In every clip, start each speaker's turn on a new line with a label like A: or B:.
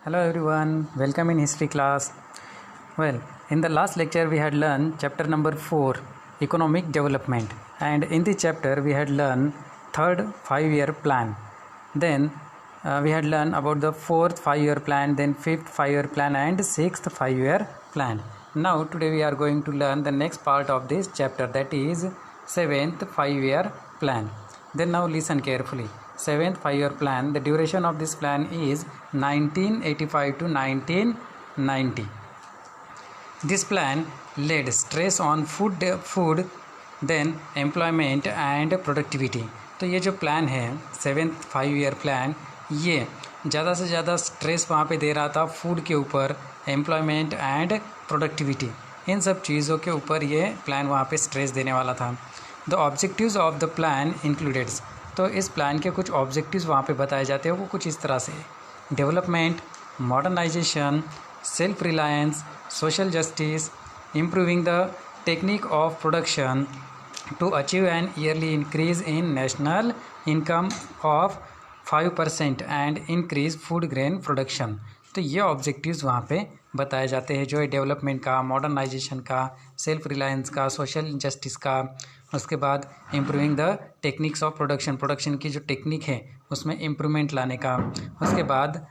A: Hello everyone, welcome in history class. Well, in the last lecture we had learned chapter number 4, economic development, and in this chapter we had learned third 5-year plan. Then we had learned about the fourth 5-year plan, then fifth 5-year plan and sixth 5-year plan. Now today we are going to learn the next part of this chapter, that is seventh 5-year plan. Then now listen carefully. Seventh 5-year plan, the duration of this plan is 1985 to 1990. This plan laid stress on food, then employment and productivity. तो ये जो plan है seventh 5-year plan, ये ज़्यादा से ज़्यादा stress वहाँ पे दे रहा था फूड के ऊपर, एम्प्लॉयमेंट एंड प्रोडक्टिविटी, इन सब चीज़ों के ऊपर ये प्लान वहाँ पे स्ट्रेस देने वाला था. The objectives of the plan included, तो इस प्लान के कुछ ऑब्जेक्टिव्स वहाँ पे बताए जाते हैं, वो कुछ इस तरह से: development, modernisation, self reliance, social justice, improving the technique of production to achieve an yearly increase in national income of 5% and increase food grain production. तो ये ऑब्जेक्टिव्स वहाँ पे बताए जाते हैं, जो है डेवलपमेंट का, मॉडर्नाइजेशन का, सेल्फ रिलायंस का, सोशल जस्टिस का. उसके बाद improving the techniques of production, production की जो टेक्निक है उसमें इम्प्रूवमेंट लाने का. उसके बाद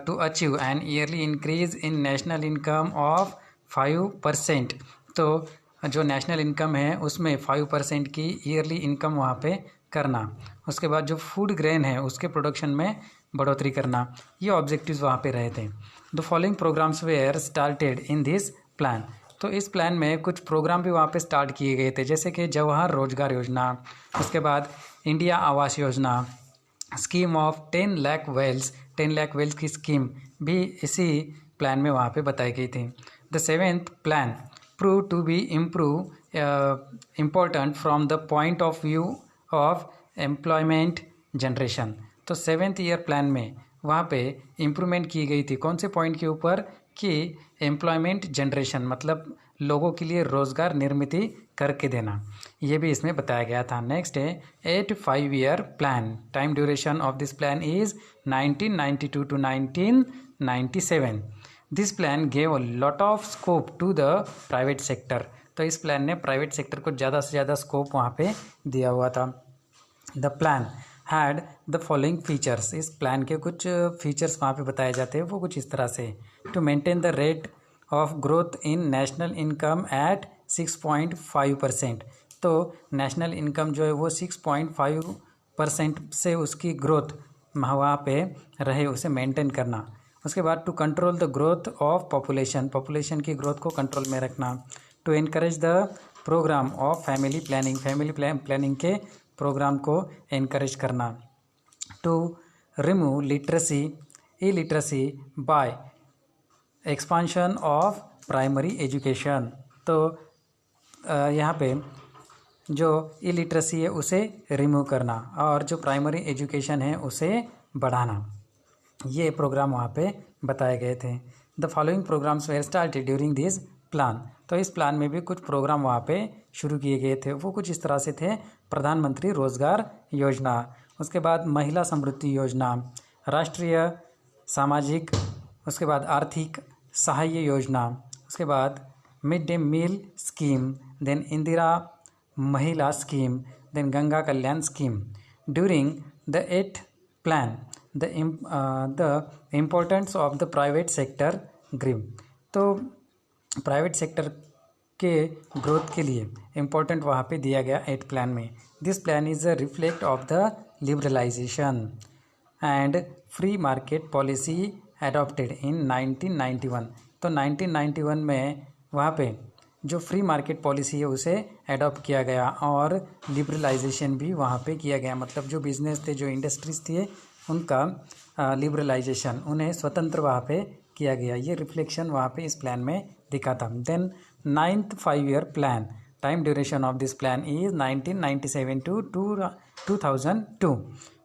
A: to achieve an yearly increase in national income of 5%, तो जो नेशनल इनकम है उसमें 5% की ईयरली इनकम वहाँ पे करना. उसके बाद जो फूड ग्रेन है उसके प्रोडक्शन में बढ़ोतरी करना. ये ऑब्जेक्टिव्स वहाँ पे रहे थे. The following programmes were started in this plan, तो इस प्लान में कुछ प्रोग्राम भी वहाँ पे स्टार्ट किए गए थे, जैसे कि जवाहर रोजगार योजना, उसके बाद India Awas Yojana, scheme of 10 lakh wells, 10 lakh wells की स्कीम भी इसी प्लान में वहाँ पे बताई गई थी. The seventh plan proved to be important from the point of view of employment generation. तो सेवेंथ ईयर प्लान में वहाँ पे इम्प्रूवमेंट की गई थी, कौन से पॉइंट के ऊपर? कि एम्प्लॉयमेंट जनरेशन, मतलब लोगों के लिए रोज़गार निर्मित करके देना, ये भी इसमें बताया गया था. नेक्स्ट है 8 5-year plan. Time duration of this plan is 1992 to 1997. This plan gave a lot of scope to the private sector, तो इस प्लान ने प्राइवेट सेक्टर को ज़्यादा से ज़्यादा स्कोप वहाँ पे दिया हुआ था. The plan had the following features, इस प्लान के कुछ फीचर्स वहाँ पे बताए जाते हैं, वो कुछ इस तरह से: to maintain the rate of growth in national income at 6.5%, तो नेशनल इनकम जो है वो 6.5% से उसकी ग्रोथ वहाँ पे रहे, उसे मेंटेन करना. उसके बाद to control the growth of population, population की ग्रोथ को कंट्रोल में रखना. To encourage the programme of family planning, family planning के प्रोग्राम को इनकरेज करना. To remove literacy, illiteracy by expansion of primary education, तो यहाँ पे जो इलिटरेसी है उसे रिमूव करना और जो प्राइमरी एजुकेशन है उसे बढ़ाना. ये प्रोग्राम वहाँ पे बताए गए थे. The following programmes were started during this plan, तो इस प्लान में भी कुछ प्रोग्राम वहाँ पे शुरू किए गए थे, वो कुछ इस तरह से थे: प्रधानमंत्री रोजगार योजना, उसके बाद महिला समृद्धि योजना, राष्ट्रीय सामाजिक, उसके बाद आर्थिक सहाय्य योजना, उसके बाद mid day meal scheme, then Indira Mahila scheme, then Ganga Kalyan scheme. During the 8th plan the importance of the private sector grew, तो प्राइवेट सेक्टर के ग्रोथ के लिए इम्पोर्टेंट वहाँ पे दिया गया 8th प्लान में. This plan is a reflect of the liberalisation and free market policy adopted in 1991, तो 1991 में वहाँ पे जो फ्री मार्केट पॉलिसी है उसे एडॉप्ट किया गया और लिबरलाइजेशन भी वहाँ पे किया गया, मतलब जो बिजनेस थे, जो इंडस्ट्रीज थी, उनका लिबरलाइजेशन, उन्हें स्वतंत्र वहाँ पे किया गया. ये रिफ्लेक्शन वहाँ पे इस प्लान में दिखा था. Then 9th 5-year plan. Time duration of this plan is 1997 to 2002.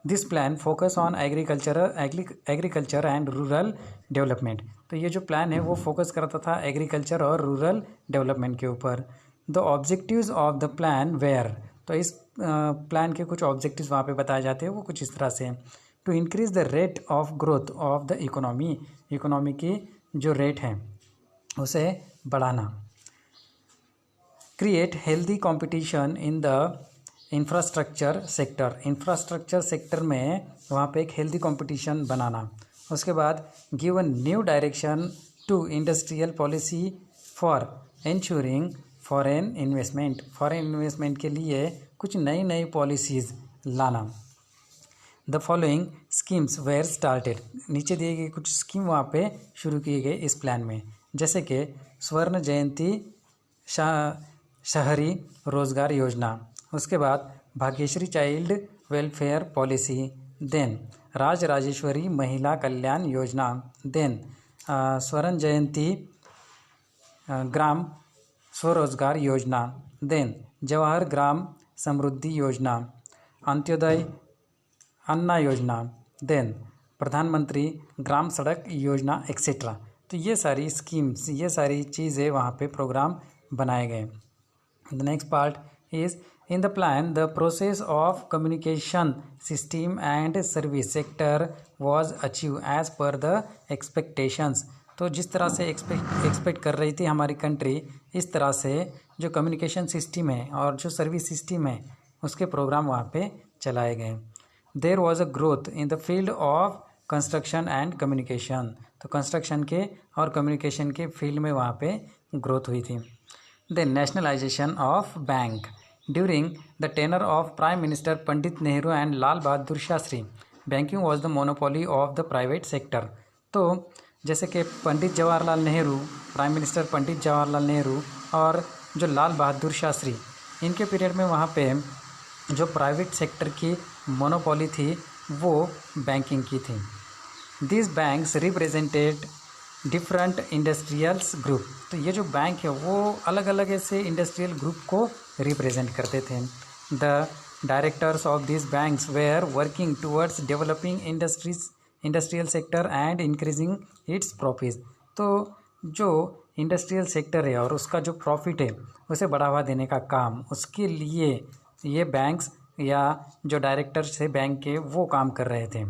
A: This plan focus on agriculture and rural development, तो ये जो प्लान है वो फोकस करता था एग्रीकल्चर और रूरल डेवलपमेंट के ऊपर. The objectives of the plan were, तो इस प्लान के कुछ ऑब्जेक्टिव्स वहाँ पे बताए जाते हैं, वो कुछ इस तरह से: to increase the rate of growth of the economy, economy की जो रेट है उसे बढ़ाना। Create healthy competition in the infrastructure sector, infrastructure sector में वहाँ पे एक हेल्दी कंपटीशन बनाना। उसके बाद give a new direction to industrial policy for insuring foreign investment, foreign investment के लिए कुछ नई नई पॉलिसीज़ लाना। The following schemes were started, नीचे दिए गए कुछ स्कीम वहाँ पे शुरू किए गए इस प्लान में, जैसे कि स्वर्ण जयंती शहरी रोजगार योजना, उसके बाद Bhagyashree child welfare policy, then Raj Rajeshwari Mahila Kalyan योजना, देन स्वर्ण जयंती ग्राम स्वरोजगार योजना, देन जवाहर ग्राम समृद्धि योजना, अंत्योदय अन्ना योजना, देन प्रधानमंत्री ग्राम सड़क योजना एक्सेट्रा। तो ये सारी स्कीम्स, ये सारी चीज़ें वहाँ पे प्रोग्राम बनाए गए। The next part is in the plan the process of communication system and service sector was achieve as per the expectations. तो जिस तरह से एक्सपेक्ट कर रही थी हमारी कंट्री, इस तरह से जो कम्युनिकेशन सिस्टम है और जो सर्विस सिस्टम है उसके प्रोग्राम वहाँ पे चलाए गए। There was a growth in the field of construction and communication, तो कंस्ट्रक्शन के और कम्युनिकेशन के फील्ड में वहाँ पे ग्रोथ हुई थी। Then nationalisation of bank during the tenure of prime minister Pandit Nehru and Lal Bahadur Shastri, banking was the monopoly of the private sector. तो जैसे कि पंडित जवाहरलाल नेहरू, प्राइम मिनिस्टर पंडित जवाहरलाल नेहरू और जो लाल बहादुर शास्त्री, इनके पीरियड में वहाँ पे जो प्राइवेट सेक्टर की मोनोपोली थी वो बैंकिंग की थी। This banks represented different industrials group, तो ये जो बैंक है वो अलग अलग ऐसे इंडस्ट्रियल ग्रुप को रिप्रेजेंट करते थे। The directors of this banks were working towards developing industrial sector and increasing its profit. तो जो इंडस्ट्रियल सेक्टर है और उसका जो प्रॉफिट है उसे बढ़ावा देने का काम, उसके लिए ये बैंक्स या जो डायरेक्टर्स थे बैंक के वो काम कर रहे थे।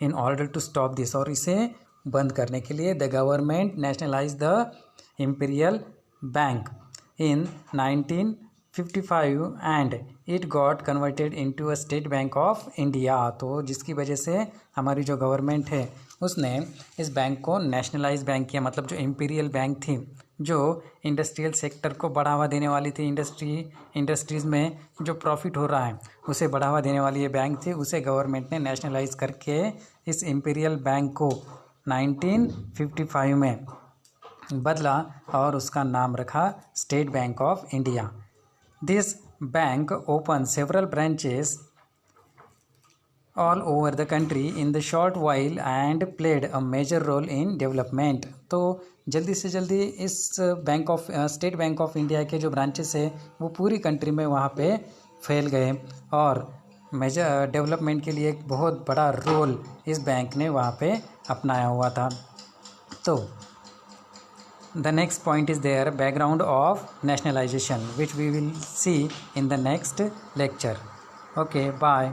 A: In order to stop this, और इसे बंद करने के लिए the government nationalise the imperial bank in 1955 and it got converted into a state bank of India. तो जिसकी वजह से हमारी जो गवर्नमेंट है उसने इस बैंक को नेशनलाइज बैंक किया, मतलब जो इम्पीरियल बैंक थी जो इंडस्ट्रियल सेक्टर को बढ़ावा देने वाली थी, इंडस्ट्रीज़ में जो प्रॉफिट हो रहा है उसे बढ़ावा देने वाली ये बैंक थी, उसे गवर्नमेंट ने नेशनलाइज करके इस इम्पीरियल बैंक को 1955 में बदला और उसका नाम रखा state bank of India. This bank open several branches all over the country in the short while and played a major role in development. तो जल्दी से जल्दी इस स्टेट बैंक ऑफ इंडिया के जो ब्रांचेस है वो पूरी कंट्री में वहाँ पे फैल गए और मेजर डेवलपमेंट के लिए एक बहुत बड़ा रोल इस बैंक ने वहाँ पे अपनाया हुआ था। तो the next point is there background of nationalisation which we will see in the next lecture. Okay, bye.